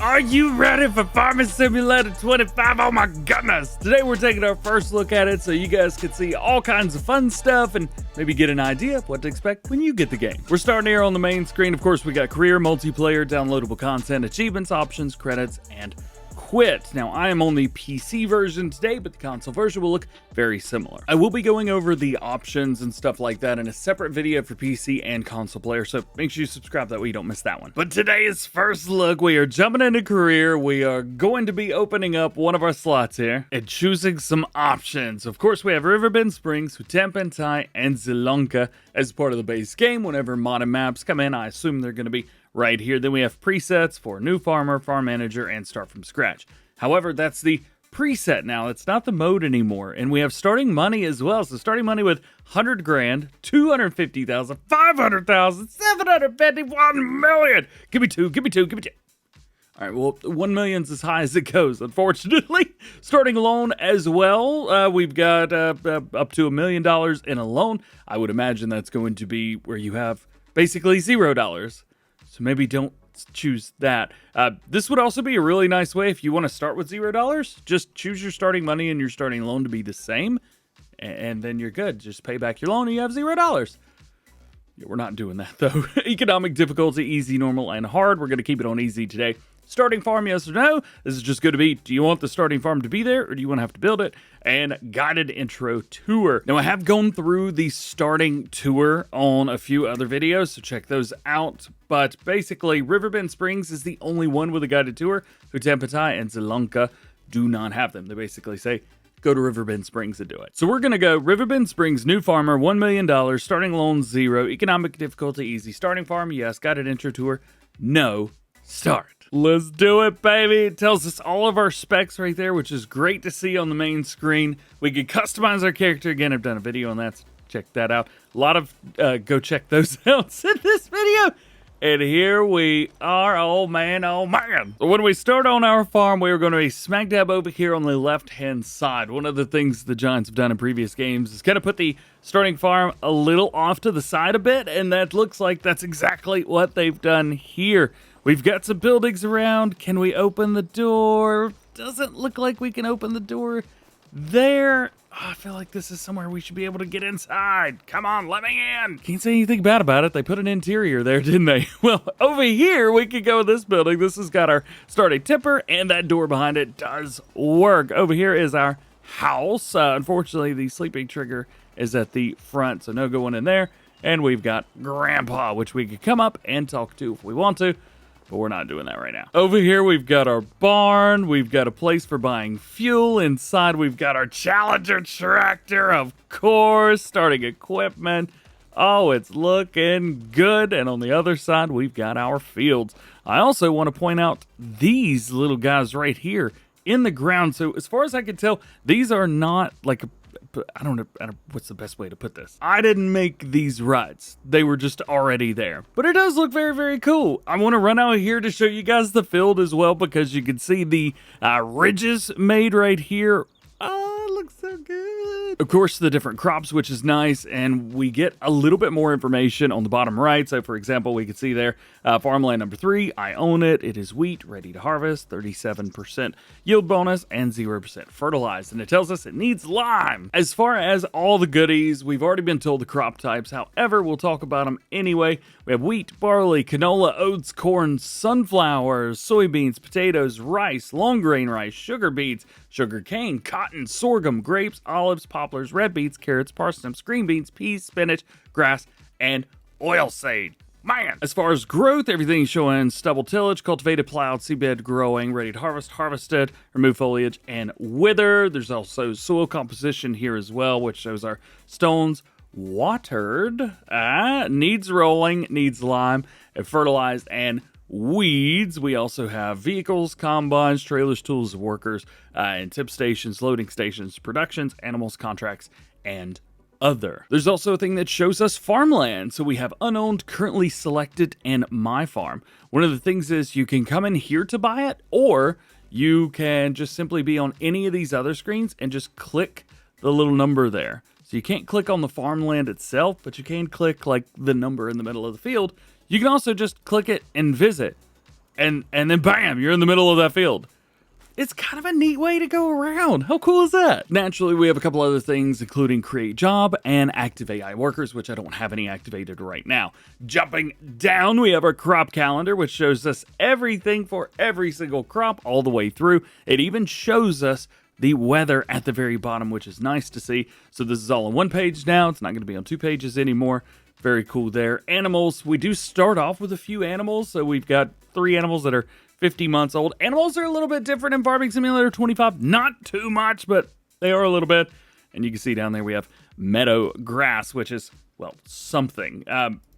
Are you ready for Farming Simulator 25? Oh my goodness! Today we're taking our first look at it so you guys can see all kinds of fun stuff and maybe get an idea of what to expect when you get the game. We're starting here on the main screen. Of course, we got career, multiplayer, downloadable content, achievements, options, credits, and quit. Now, I am on the PC version today, but the console version will look very similar. I will be going over the options and stuff like that in a separate video for PC and console player, so make sure you subscribe that way you don't miss that one. But today's first look, we are jumping into career. We are going to be opening up one of our slots here and choosing some options. Of course, we have Riverbend Springs, Hutan Pantai, and Zalanka as part of the base game. Whenever modded maps come in, I assume they're going to be right here. Then we have presets for new farmer, farm manager, and start from scratch. However, that's the preset now. It's not the mode anymore. And we have starting money as well. So starting money with 100 grand, 250,000, 500,000, 751 million. Give me two, give me two, give me two. All right, well, 1 million's as high as it goes, unfortunately. Starting loan as well. We've got up to $1 million in a loan. I would imagine that's going to be where you have basically $0. So maybe don't choose that. This would also be a really nice way if you want to start with $0. Just choose your starting money and your starting loan to be the same. And then you're good. Just pay back your loan and you have $0. Yeah, we're not doing that though. Economic difficulty, easy, normal, and hard. We're going to keep it on easy today. Starting farm, yes or no? This is just going to be, do you want the starting farm to be there or do you want to have to build it? And guided intro tour. Now, I have gone through the starting tour on a few other videos, so check those out. But basically, Riverbend Springs is the only one with a guided tour. Hutan Pantai and Zalanka do not have them. They basically say, go to Riverbend Springs and do it. So we're going to go Riverbend Springs, new farmer, $1 million, starting loan 0, economic difficulty easy, starting farm, yes, guided intro tour, no, start. Let's do it, baby. It tells us all of our specs right there, which is great to see on the main screen. We can customize our character. Again, I've done a video on that, so check that out. A lot of, go check those out in this video. And here we are, oh man, oh man. So when we start on our farm, we're going to be smack dab over here on the left-hand side. One of the things the Giants have done in previous games is kind of put the starting farm a little off to the side a bit, and that looks like that's exactly what they've done here. We've got some buildings around. Can we open the door? Doesn't look like we can open the door there. Oh, I feel like this is somewhere we should be able to get inside. Come on, let me in. Can't say anything bad about it. They put an interior there, didn't they? Well, over here, we could go with this building. This has got our starting tipper, and that door behind it does work. Over here is our house. Unfortunately, the sleeping trigger is at the front, so no going in there. And we've got Grandpa, which we could come up and talk to if we want to. But we're not doing that right now. Over here, we've got our barn. We've got a place for buying fuel. Inside, we've got our Challenger tractor, of course. Starting equipment. Oh, it's looking good. And on the other side, we've got our fields. I also want to point out these little guys right here in the ground. So as far as I can tell, these are not like I don't know what's the best way to put this. I didn't make these ruts. They were just already there. But it does look very, very cool. I want to run out here to show you guys the field as well because you can see the ridges made right here. Oh, it looks so good. Of course, the different crops, which is nice, and we get a little bit more information on the bottom right. So, for example, we can see there, farmland number 3, I own it. It is wheat, ready to harvest, 37% yield bonus, and 0% fertilized. And it tells us it needs lime. As far as all the goodies, we've already been told the crop types. However, we'll talk about them anyway. We have wheat, barley, canola, oats, corn, sunflowers, soybeans, potatoes, rice, long grain rice, sugar beets, sugar cane, cotton, sorghum, grapes, olives, poplars, red beets, carrots, parsnips, green beans, peas, spinach, grass, and oilseed. Man! As far as growth, everything's showing stubble tillage, cultivated, plowed, seedbed, growing, ready to harvest, harvested, remove foliage, and wither. There's also soil composition here as well, which shows our stones watered, needs rolling, needs lime, and fertilized, and weeds. We also have vehicles, combines, trailers, tools, workers, and tip stations, loading stations, productions, animals, contracts, and other. There's also a thing that shows us farmland. So we have unowned, currently selected, and my farm. One of the things is you can come in here to buy it, or you can just simply be on any of these other screens and just click the little number there. So you can't click on the farmland itself, but you can click like the number in the middle of the field. You can also just click it and visit. and then bam, you're in the middle of that field. It's kind of a neat way to go around. How cool is that? Naturally, we have a couple other things, including create job and active AI workers, which I don't have any activated right now. Jumping down, we have our crop calendar, which shows us everything for every single crop all the way through. It even shows us the weather at the very bottom, which is nice to see. So this is all on one page now. It's not going to be on 2 pages anymore. Very cool there. Animals, we do start off with a few animals. So we've got 3 animals that are 50 months old. Animals are a little bit different in Farming Simulator 25. Not too much, but they are a little bit. And you can see down there we have meadow grass, which is, well, something.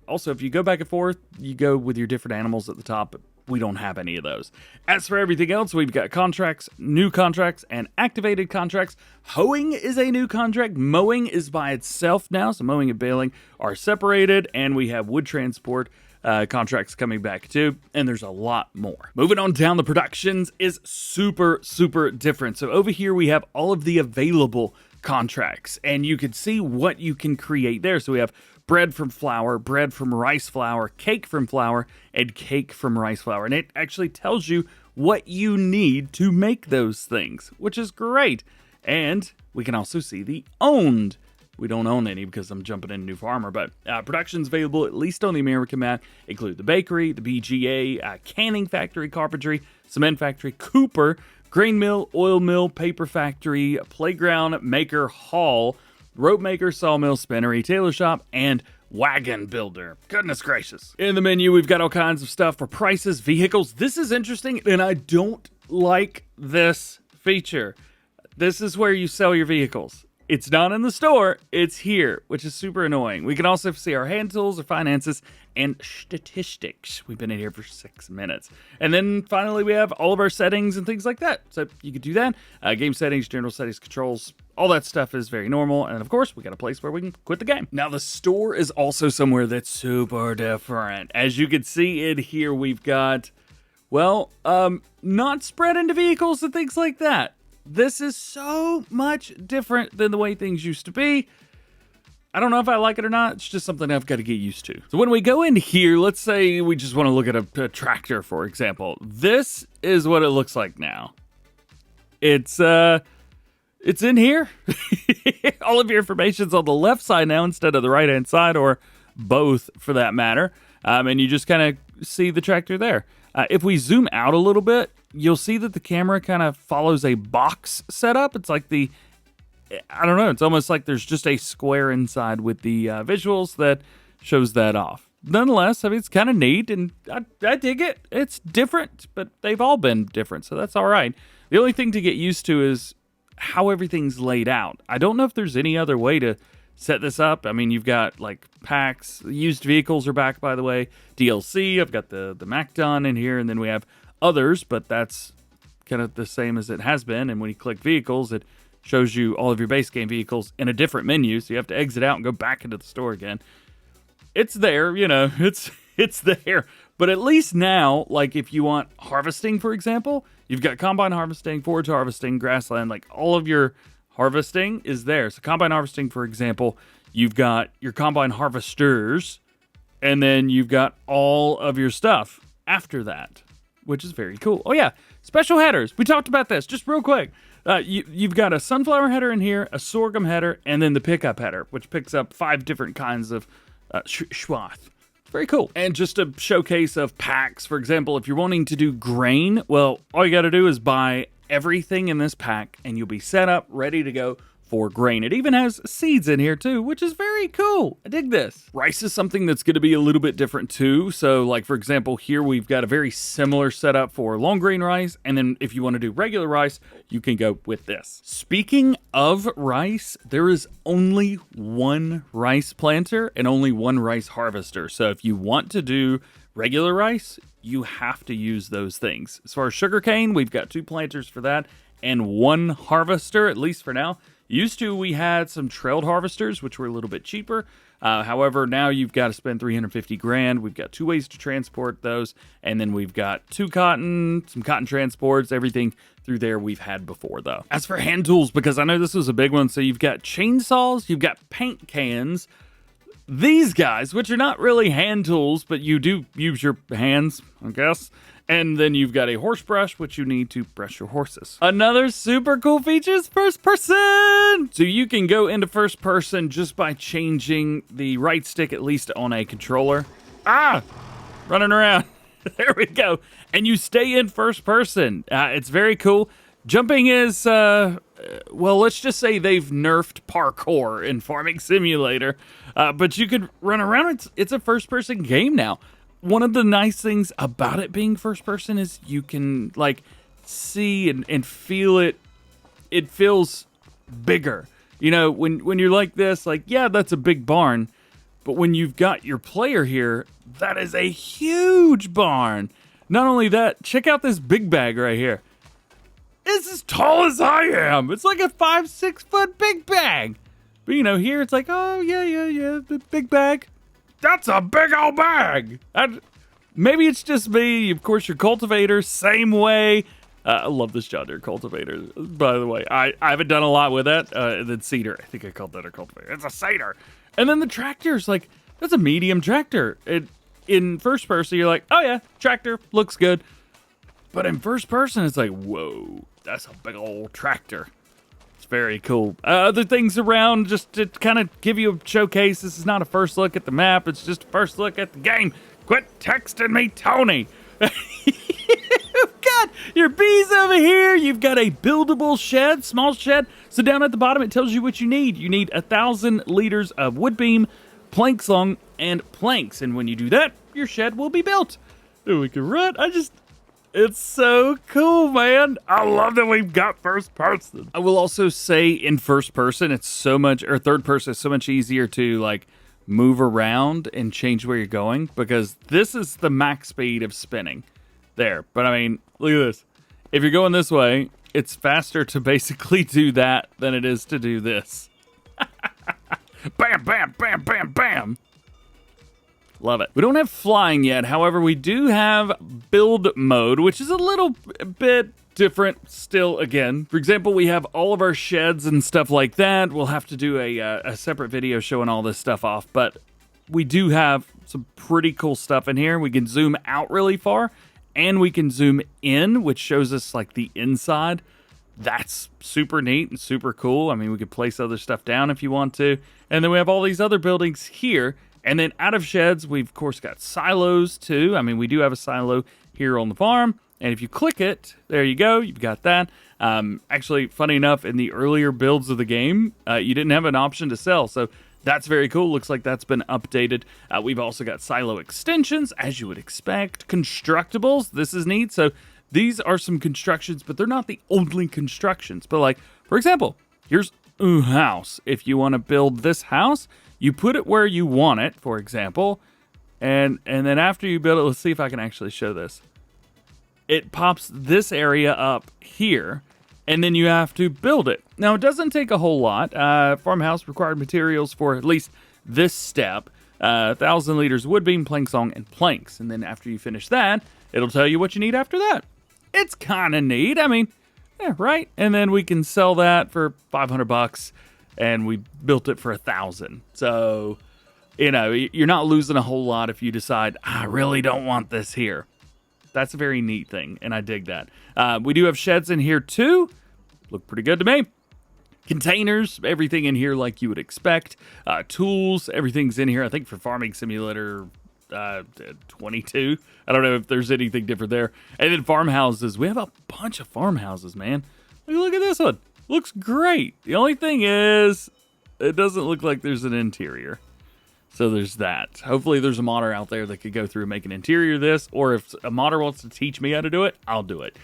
Also, if you go back and forth, you go with your different animals at the top, but we don't have any of those. As for everything else, we've got contracts, new contracts, and activated contracts. Hoeing is a new contract. Mowing is by itself now, so mowing and baling are separated, and we have wood transport contracts coming back too, and there's a lot more. Moving on down, the productions is super different. So over here we have all of the available contracts, and you can see what you can create there. So we have bread from flour, bread from rice flour, cake from flour, and cake from rice flour, and it actually tells you what you need to make those things, which is great. And we can also see the owned. We don't own any because I'm jumping in New Farmer, but production's available at least on the American map. Include the bakery, the BGA, canning factory, carpentry, cement factory, cooper, grain mill, oil mill, paper factory, playground maker hall, rope maker, sawmill, spinnery, tailor shop, and wagon builder. Goodness gracious. In the menu, we've got all kinds of stuff for prices, vehicles. This is interesting, and I don't like this feature. This is where you sell your vehicles. It's not in the store, it's here, which is super annoying. We can also see our hand tools, our finances, and statistics. We've been in here for 6 minutes. And then finally, we have all of our settings and things like that. So you could do that. Game settings, general settings, controls, all that stuff is very normal. And of course, we got a place where we can quit the game. Now, the store is also somewhere that's super different. As you can see in here, we've got, well, not spread into vehicles and things like that. This is so much different than the way things used to be. I don't know if I like it or not. It's just something I've got to get used to. So when we go in here, let's say we just want to look at a tractor, for example. This is what it looks like now. It's in here. All of your information's on the left side now instead of the right-hand side, or both for that matter. And you just kind of see the tractor there. If we zoom out a little bit, you'll see that the camera kind of follows a box setup. It's like I don't know, it's almost like there's just a square inside with the visuals that shows that off. Nonetheless, I mean, it's kind of neat, and I dig it. It's different, but they've all been different, so that's all right. The only thing to get used to is how everything's laid out. I don't know if there's any other way to set this up. I mean, you've got like packs, used vehicles are back, by the way, DLC, I've got the Mac done in here, and then we have others, but that's kind of the same as it has been. And when you click vehicles, it shows you all of your base game vehicles in a different menu, so you have to exit out and go back into the store again. It's there, you know, it's there. But at least now, like if you want harvesting, for example, you've got combine harvesting, forage harvesting, grassland, like all of your harvesting is there. So combine harvesting, for example, you've got your combine harvesters, and then you've got all of your stuff after that, which is very cool. Oh yeah, special headers. We talked about this just real quick. You've got a sunflower header in here, a sorghum header, and then the pickup header, which picks up 5 different kinds of schwath. Very cool. And just a showcase of packs. For example, if you're wanting to do grain, well, all you got to do is buy everything in this pack, and you'll be set up, ready to go for grain. It even has seeds in here too, which is very cool. I dig this. Rice is something that's going to be a little bit different too. So like, for example, here we've got a very similar setup for long grain rice. And then if you want to do regular rice, you can go with this. Speaking of rice, there is only one rice planter and only one rice harvester. So if you want to do regular rice, you have to use those things. As far as sugarcane, we've got 2 planters for that and 1 harvester, at least for now. Used to, we had some trailed harvesters, which were a little bit cheaper. However, now you've got to spend 350 grand. We've got 2 ways to transport those. And then we've got some cotton transports, everything through there we've had before though. As for hand tools, because I know this was a big one. So you've got chainsaws, you've got paint cans. These guys, which are not really hand tools, but you do use your hands, I guess. And then you've got a horse brush, which you need to brush your horses. Another super cool feature is first person. So you can go into first person just by changing the right stick, at least on a controller. Running around. There we go. And you stay in first person. It's very cool. Jumping is, well, let's just say they've nerfed parkour in Farming Simulator. But you could run around. It's a first person game now. One of the nice things about it being first person is you can like see and feel it. It feels bigger. You know, when you're like this, like, yeah, that's a big barn. But when you've got your player here, that is a huge barn. Not only that, check out this big bag right here. It's as tall as I am. It's like a 5-6 foot big bag. But you know, here it's like, oh yeah, the big bag. That's a big old bag. Maybe it's just me. Of course, your cultivator, same way. I love this John Deere cultivator, by the way. I haven't done a lot with that. And then cedar. I think I called that a cultivator. It's a cedar. And then the tractor's like, that's a medium tractor. In first person, you're like, oh yeah, tractor, looks good. But in first person, it's like, whoa, that's a big old tractor. It's very cool. Other things around, just to kind of give you a showcase. This is not a first look at the map. It's just a first look at the game. Quit texting me, Tony. You've got your bees over here. You've got a buildable shed, small shed. So down at the bottom, it tells you what you need. You need 1,000 liters of wood beam, planks long, and planks. And when you do that, your shed will be built. And we can run. It's so cool, man. I love that we've got first person. I will also say in first person, it's so much, or third person, it's so much easier to like move around and change where you're going, because this is the max speed of spinning there. But I mean, look at this. If you're going this way, it's faster to basically do that than it is to do this. Bam, bam, bam, bam, bam. Love it. We don't have flying yet. However, we do have build mode, which is a little bit different still again. For example, we have all of our sheds and stuff like that. We'll have to do a separate video showing all this stuff off, but we do have some pretty cool stuff in here. We can zoom out really far, and we can zoom in, which shows us like the inside. That's super neat and super cool. I mean, we could place other stuff down if you want to. And then we have all these other buildings here. And then out of sheds, we've, of course, got silos, too. I mean, we do have a silo here on the farm. And if you click it, there you go. You've got that. Actually, funny enough, in the earlier builds of the game, you didn't have an option to sell. So that's very cool. Looks like that's been updated. We've also got silo extensions, as you would expect. Constructibles. This is neat. So these are some constructions, but they're not the only constructions. But like, for example, here's a house. If you want to build this house, you put it where you want it, for example, and then after you build it, let's see if I can actually show this. It pops this area up here, and then you have to build it. Now, it doesn't take a whole lot. Farmhouse required materials for at least this step. 1,000 liters wood beam, plank long, and planks. And then after you finish that, it'll tell you what you need after that. It's kind of neat. I mean, yeah, right? And then we can sell that for $500. And we built it for 1,000. So, you know, you're not losing a whole lot if you decide, I really don't want this here. That's a very neat thing, and I dig that. We do have sheds in here, too. Look pretty good to me. Containers, everything in here like you would expect. Tools, everything's in here. I think for Farming Simulator 22. I don't know if there's anything different there. And then farmhouses. We have a bunch of farmhouses, man. Look at this one. Looks great. The only thing is, it doesn't look like there's an interior. So there's that. Hopefully there's a modder out there that could go through and make an interior of this, or if a modder wants to teach me how to do it, I'll do it.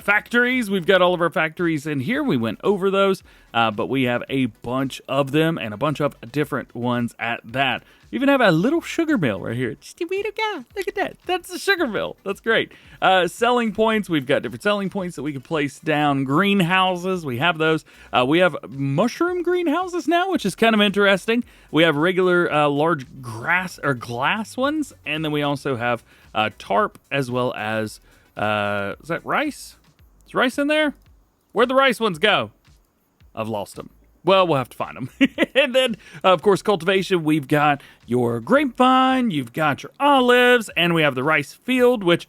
Factories, we've got all of our factories in here. We went over those, but we have a bunch of them and a bunch of different ones at that. We even have a little sugar mill right here. Just a wee little guy. Look at that. That's the sugar mill. That's great. Selling points, we've got different selling points that we can place down. Greenhouses, we have those. We have mushroom greenhouses now, which is kind of interesting. We have regular large grass or glass ones, and then we also have tarp as well as is that rice? Is rice in there? Where'd the rice ones go? I've lost them. Well, we'll have to find them. And then, of course, cultivation. We've got your grapevine, you've got your olives, and we have the rice field, which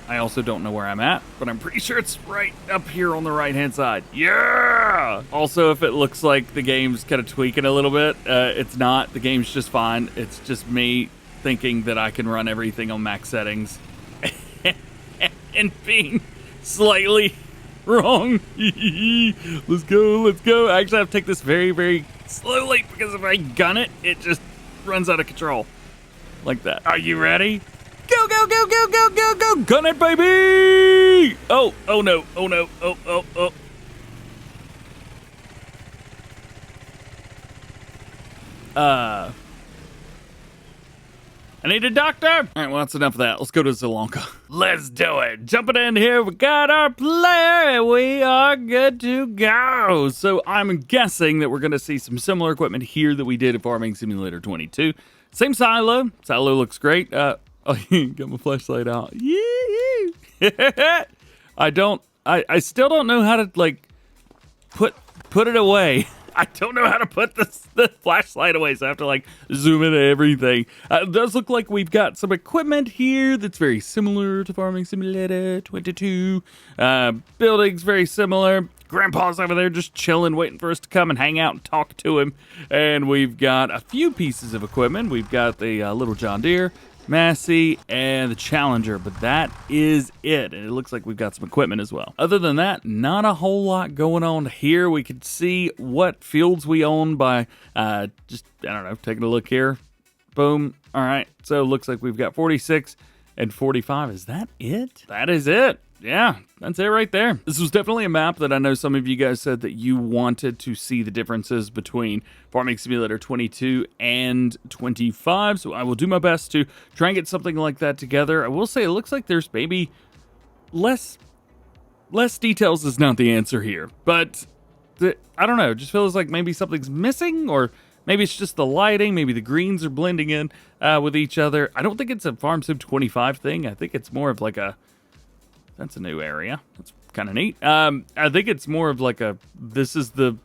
I also don't know where I'm at, but I'm pretty sure it's right up here on the right-hand side. Yeah! Also, if it looks like the game's kind of tweaking a little bit, it's not. The game's just fine. It's just me thinking that I can run everything on max settings and being slightly wrong. Let's go, let's go. I actually have to take this very, very slowly because if I gun it, it just runs out of control. Like that. Are you ready? Go, go, go, go, go, go, go! Gun it, baby! Oh, oh no, oh no, oh, oh, oh. I need a doctor! Alright, well, that's enough of that. Let's go to Zalanka. Let's do it! Jumping in here, we got our player, and we are good to go! So, I'm guessing that we're gonna see some similar equipment here that we did in Farming Simulator 22. Same silo. Silo looks great. Oh, got my flashlight out. Yeah. I still don't know how to, like, put it away. I don't know how to put the flashlight away, so I have to, like, zoom into everything. It does look like we've got some equipment here that's very similar to Farming Simulator 22. Buildings very similar. Grandpa's over there just chilling, waiting for us to come and hang out and talk to him. And we've got a few pieces of equipment. We've got the little John Deere, Massey, and the Challenger, but that is it. And it looks like we've got some equipment as well. Other than that, not a whole lot going on here. We can see what fields we own by just, I don't know, taking a look here. Boom. All right. So it looks like we've got 46 and 45. Is that it? That is it. Yeah, that's it right there. This was definitely a map that I know some of you guys said that you wanted to see the differences between Farming Simulator 22 and 25, so I will do my best to try and get something like that together. I will say it looks like there's maybe less details is not the answer here, but I don't know, it just feels like maybe something's missing, or maybe it's just the lighting, maybe the greens are blending in with each other. I don't think it's a Farm Sim 25 thing. I think it's more of like a... That's a new area. That's kind of neat. I think it's more of like a, this is the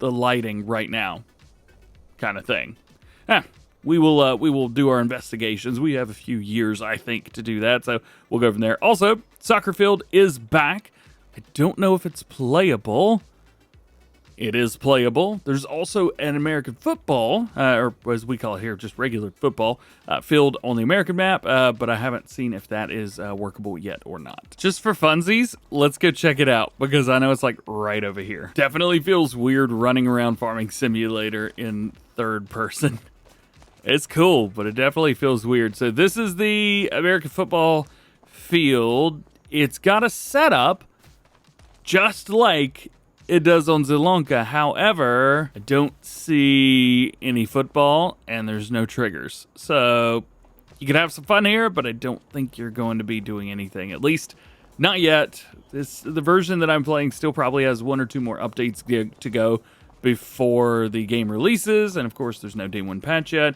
lighting right now kind of thing. We will do our investigations. We have a few years, I think, to do that, so we'll go from there. Also, soccer field is back. I don't know if it's playable. It is playable. There's also an American football, or as we call it here, just regular football, field on the American map, but I haven't seen if that is workable yet or not. Just for funsies, let's go check it out, because I know it's like right over here. Definitely feels weird running around Farming Simulator in third person. It's cool, but it definitely feels weird. So this is the American football field. It's got a setup just like it does on Zalanka. However, I don't see any football and there's no triggers. So you can have some fun here, but I don't think you're going to be doing anything. At least not yet. The version that I'm playing still probably has 1 or 2 more updates to go before the game releases. And of course, there's no day 1 patch yet.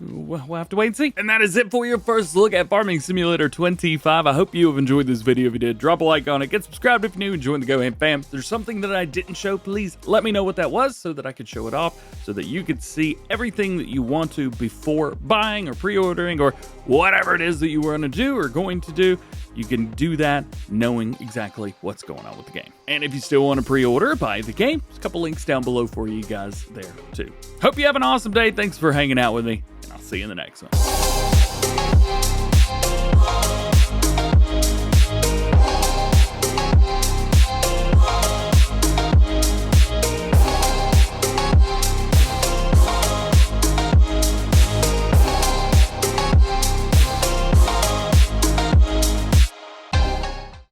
We'll have to wait and see. And that is it for your first look at Farming Simulator 25. I hope you have enjoyed this video. If you did, drop a like on it. Get subscribed if you're new and join the DjGoHam fam. If there's something that I didn't show, please let me know what that was so that I could show it off, so that you could see everything that you want to before buying or pre-ordering or whatever it is that you want to do or going to do. You can do that knowing exactly what's going on with the game. And if you still want to pre-order or buy the game, there's a couple links down below for you guys there too. Hope you have an awesome day. Thanks for hanging out with me, and I'll see you in the next one.